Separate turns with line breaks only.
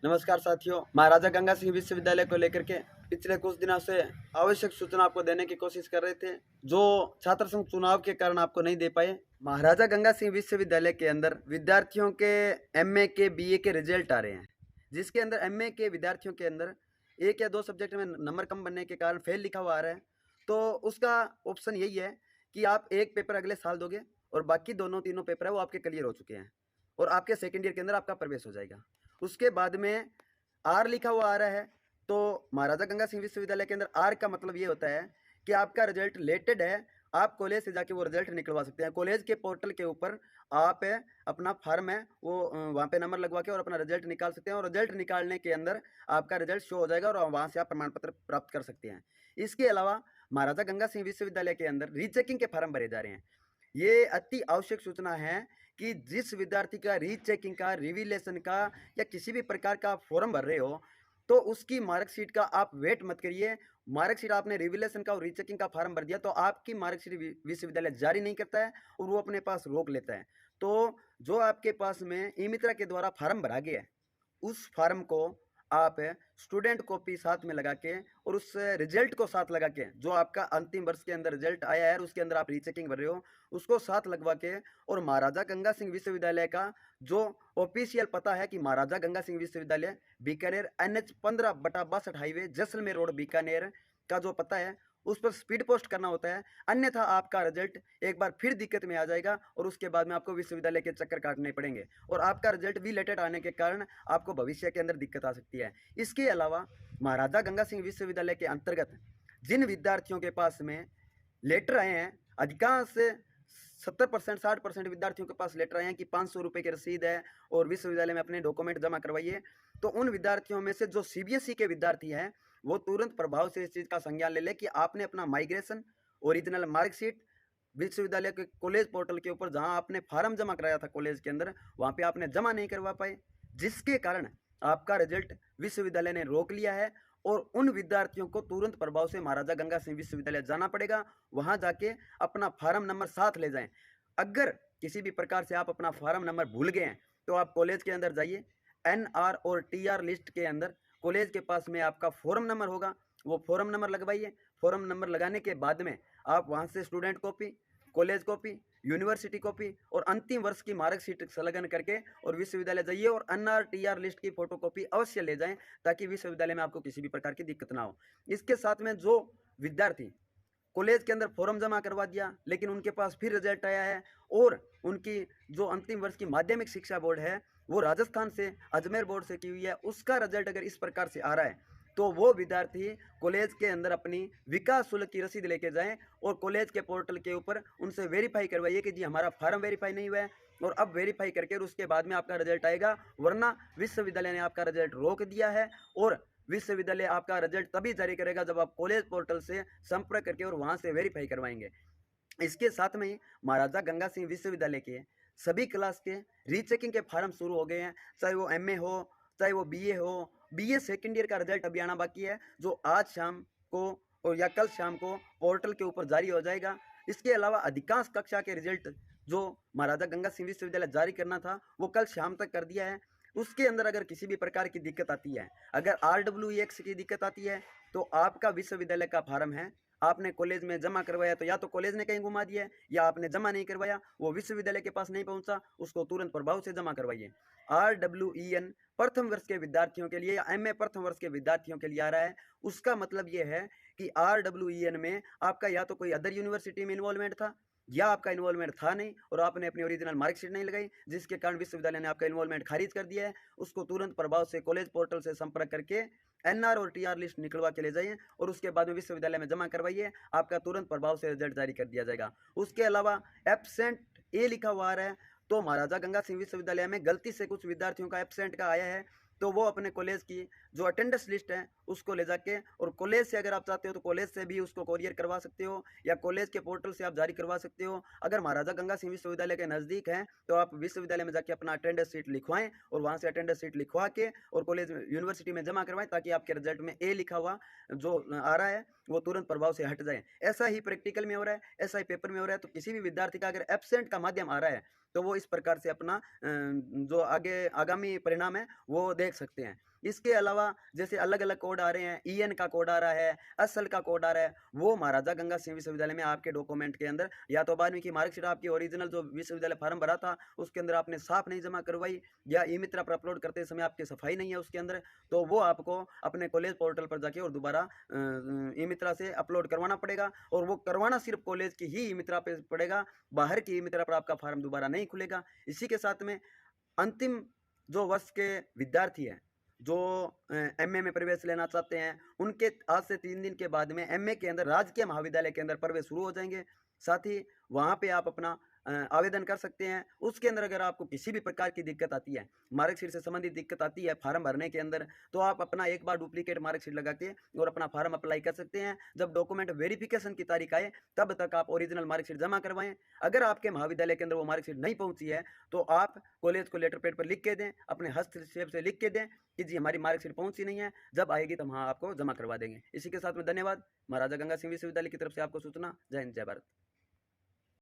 नमस्कार साथियों, महाराजा गंगा सिंह विश्वविद्यालय को लेकर के पिछले कुछ दिनों से आवश्यक सूचना आपको देने की कोशिश कर रहे थे, जो छात्र संघ चुनाव के कारण आपको नहीं दे पाए। महाराजा गंगा सिंह विश्वविद्यालय के अंदर विद्यार्थियों के एमए के बीए के रिजल्ट आ रहे हैं, जिसके अंदर एमए के विद्यार्थियों के अंदर एक या दो सब्जेक्ट में नंबर कम बनने के कारण फेल लिखा हुआ आ रहा है। तो उसका ऑप्शन यही है कि आप एक पेपर अगले साल दोगे और बाकी दोनों तीनों पेपर है वो आपके क्लियर हो चुके हैं और आपके सेकेंड ईयर के अंदर आपका प्रवेश हो जाएगा। उसके बाद में आर लिखा हुआ आ रहा है, तो महाराजा गंगा सिंह विश्वविद्यालय के अंदर आर का मतलब ये होता है कि आपका रिजल्ट लेटेड है, आप कॉलेज से जाके वो रिजल्ट निकलवा सकते हैं। कॉलेज के पोर्टल के ऊपर आप अपना फॉर्म है वो वहाँ पे नंबर लगवा के और अपना रिजल्ट निकाल सकते हैं और रिजल्ट निकालने के अंदर आपका रिजल्ट शो हो जाएगा और वहाँ से आप प्रमाण पत्र प्राप्त कर सकते हैं। इसके अलावा महाराजा गंगा सिंह विश्वविद्यालय के अंदर रीचेकिंग के फॉर्म भरे जा रहे हैं। ये अति आवश्यक सूचना है कि जिस विद्यार्थी का रीचेकिंग का, रिविलेशन का या किसी भी प्रकार का फॉर्म भर रहे हो, तो उसकी मार्कशीट का आप वेट मत करिए। मार्कशीट आपने रिविलेशन का और रीचेकिंग का फॉर्म भर दिया तो आपकी मार्कशीट विश्वविद्यालय जारी नहीं करता है और वो अपने पास रोक लेता है। तो जो आपके पास में ई मित्रा के द्वारा फॉर्म भरा गया है, उस फॉर्म को आप स्टूडेंट कॉपी साथ में लगा के और उस रिजल्ट को साथ लगा के, जो आपका अंतिम वर्ष के अंदर रिजल्ट आया है और उसके अंदर आप रीचेकिंग भर रहे हो, उसको साथ लगवा के और महाराजा गंगा सिंह विश्वविद्यालय का जो ऑफिशियल पता है कि महाराजा गंगा सिंह विश्वविद्यालय Bikaner NH 15/62 highway Jaisalmer road Bikaner का जो पता है उस पर स्पीड पोस्ट करना होता है। अन्यथा आपका रिजल्ट एक बार फिर दिक्कत में आ जाएगा और उसके बाद में आपको विश्वविद्यालय के चक्कर काटने पड़ेंगे और आपका रिजल्ट भी लेटेड आने के कारण आपको भविष्य के अंदर दिक्कत आ सकती है। इसके अलावा महाराजा गंगा सिंह विश्वविद्यालय के अंतर्गत जिन विद्यार्थियों के पास में लेटर आए हैं, अधिकांश 70% 60% विद्यार्थियों के पास लेटर आए हैं कि 500 रुपये की रसीद है और विश्वविद्यालय में अपने डॉक्यूमेंट जमा करवाइए, तो उन विद्यार्थियों में से जो CBSE के विद्यार्थी हैं वो तुरंत प्रभाव से इस चीज़ का संज्ञान ले लें कि आपने अपना माइग्रेशन ओरिजिनल मार्कशीट विश्वविद्यालय के कॉलेज पोर्टल के ऊपर जहां आपने फार्म जमा कराया था कॉलेज के अंदर, वहां पे आपने जमा नहीं करवा पाए, जिसके कारण आपका रिजल्ट विश्वविद्यालय ने रोक लिया है और उन विद्यार्थियों को तुरंत प्रभाव से महाराजा गंगा सिंह विश्वविद्यालय जाना पड़ेगा। वहां जाके अपना फार्म नंबर साथ ले जाएं। अगर किसी भी प्रकार से आप अपना फार्म नंबर भूल गए हैं तो आप कॉलेज के अंदर जाइए, NR और TR लिस्ट के अंदर कॉलेज के पास में आपका फॉर्म नंबर होगा, वो फॉर्म नंबर लगवाइए। फॉर्म नंबर लगाने के बाद में आप वहाँ से student copy, college copy, university copy और अंतिम वर्ष की मार्कशीट संलग्न करके और विश्वविद्यालय जाइए और NR TR लिस्ट की फोटो कॉपी अवश्य ले जाएं ताकि विश्वविद्यालय में आपको किसी भी प्रकार की दिक्कत ना हो। इसके साथ में जो विद्यार्थी कॉलेज के अंदर फॉर्म जमा करवा दिया लेकिन उनके पास फिर रिजल्ट आया है और उनकी जो अंतिम वर्ष की माध्यमिक शिक्षा बोर्ड है वो राजस्थान से अजमेर बोर्ड से की हुई है, उसका रिजल्ट अगर इस प्रकार से आ रहा है तो वो विद्यार्थी कॉलेज के अंदर अपनी विकास शुल्क की रसीद लेके जाएं और कॉलेज के पोर्टल के ऊपर उनसे वेरीफाई करवाइए कि जी हमारा फार्म वेरीफाई नहीं हुआ है और अब वेरीफाई करके उसके बाद में आपका रिजल्ट आएगा, वरना विश्वविद्यालय ने आपका रिजल्ट रोक दिया है और विश्वविद्यालय आपका रिजल्ट तभी जारी करेगा जब आप कॉलेज पोर्टल से संपर्क करके और वहां से वेरीफाई करवाएंगे। इसके साथ में ही महाराजा गंगा सिंह विश्वविद्यालय के सभी क्लास के रीचेकिंग के फॉर्म शुरू हो गए हैं, चाहे वो MA हो चाहे वो BA हो। BA सेकेंड ईयर का रिजल्ट अभी आना बाकी है जो आज शाम को और या कल शाम को पोर्टल के ऊपर जारी हो जाएगा। इसके अलावा अधिकांश कक्षा के रिजल्ट जो महाराजा गंगा सिंह विश्वविद्यालय जारी करना था वो कल शाम तक कर दिया है। उसके अंदर अगर किसी भी प्रकार की दिक्कत आती है, अगर RWEX की दिक्कत आती है तो आपका विश्वविद्यालय का फॉर्म है, आपने कॉलेज में जमा करवाया तो या तो कॉलेज ने कहीं घुमा दिया है या आपने जमा नहीं करवाया, वो विश्वविद्यालय के पास नहीं पहुंचा, उसको तुरंत प्रभाव से जमा करवाइए। RWEN प्रथम वर्ष के विद्यार्थियों के लिए या MA प्रथम वर्ष के विद्यार्थियों के लिए आ रहा है। उसका मतलब ये है कि RWEN में आपका या तो कोई अदर यूनिवर्सिटी में इन्वॉल्वमेंट था या आपका इन्वॉल्वमेंट था नहीं और आपने अपनी ओरिजिनल मार्कशीट नहीं लगाई, जिसके कारण विश्वविद्यालय ने आपका इन्वॉल्वमेंट खारिज कर दिया है। उसको तुरंत प्रभाव से कॉलेज पोर्टल से संपर्क करके NR और TR लिस्ट निकलवा के ले जाइए और उसके बाद में विश्वविद्यालय में जमा करवाइए, आपका तुरंत प्रभाव से रिजल्ट जारी कर दिया जाएगा। उसके अलावा एब्सेंट A लिखा हुआ आ रहा है, तो महाराजा गंगा सिंह विश्वविद्यालय में गलती से कुछ विद्यार्थियों का एब्सेंट का आया है तो वो अपने कॉलेज की जो अटेंडेंस लिस्ट है उसको ले जाके और कॉलेज से अगर आप चाहते हो तो कॉलेज से भी उसको कोरियर करवा सकते हो या कॉलेज के पोर्टल से आप जारी करवा सकते हो। अगर महाराजा गंगा सिंह विश्वविद्यालय के नज़दीक हैं तो आप विश्वविद्यालय में जाके अपना अटेंडेंस शीट लिखवाएं और वहाँ से अटेंडेंस शीट लिखवा के और कॉलेज यूनिवर्सिटी में जमा करवाएं ताकि आपके रिजल्ट में A लिखा हुआ जो आ रहा है वो तुरंत प्रभाव से हट जाए। ऐसा ही प्रैक्टिकल में हो रहा है, ऐसा ही पेपर में हो रहा है। तो किसी भी विद्यार्थी का अगर एब्सेंट का माध्यम आ रहा है तो वो इस प्रकार से अपना जो आगे आगामी परिणाम है वो देख सकते हैं। इसके अलावा जैसे अलग अलग कोड आ रहे हैं, ईएन का कोड आ रहा है, असल का कोड आ रहा है, वो महाराजा गंगा सिंह विश्वविद्यालय में आपके डॉक्यूमेंट के अंदर या तो 12वीं की मार्कशीट आपकी ओरिजिनल जो विश्वविद्यालय फॉर्म भरा था उसके अंदर आपने साफ नहीं जमा करवाई, या ई मित्रा पर अपलोड करते समय आपकी सफाई नहीं है उसके अंदर, तो वो आपको अपने कॉलेज पोर्टल पर जाके और दोबारा ई मित्रा से अपलोड करवाना पड़ेगा। और वो करवाना सिर्फ कॉलेज की ही ई मित्रा पे पड़ेगा, बाहर की ई मित्रा पर आपका फॉर्म दोबारा नहीं खुलेगा। इसी के साथ में अंतिम जो वर्ष के विद्यार्थी हैं जो एमए में प्रवेश लेना चाहते हैं, उनके आज से 3 दिन के बाद में एमए के अंदर राजकीय महाविद्यालय के अंदर प्रवेश शुरू हो जाएंगे। साथ ही वहाँ पे आप अपना आवेदन कर सकते हैं। उसके अंदर अगर आपको किसी भी प्रकार की दिक्कत आती है, मार्कशीट से संबंधित दिक्कत आती है फॉर्म भरने के अंदर, तो आप अपना एक बार डुप्लीकेट मार्कशीट लगा के और अपना फॉर्म अप्लाई कर सकते हैं। जब डॉक्यूमेंट वेरिफिकेशन की तारीख आए तब तक आप ओरिजिनल मार्कशीट जमा करवाएं। अगर आपके महाविद्यालय के अंदर वो मार्कशीट नहीं पहुंची है तो आप कॉलेज को लेटर पैड पर लिख के दें, अपने हस्तक्षेप से लिख के दें कि जी हमारी मार्कशीट पहुंची नहीं है, जब आएगी तो वहाँ आपको जमा करवा देंगे। इसी के साथ में धन्यवाद। महाराजा गंगा सिंह विश्वविद्यालय की तरफ से आपको सूचना। जय हिंद, जय भारत।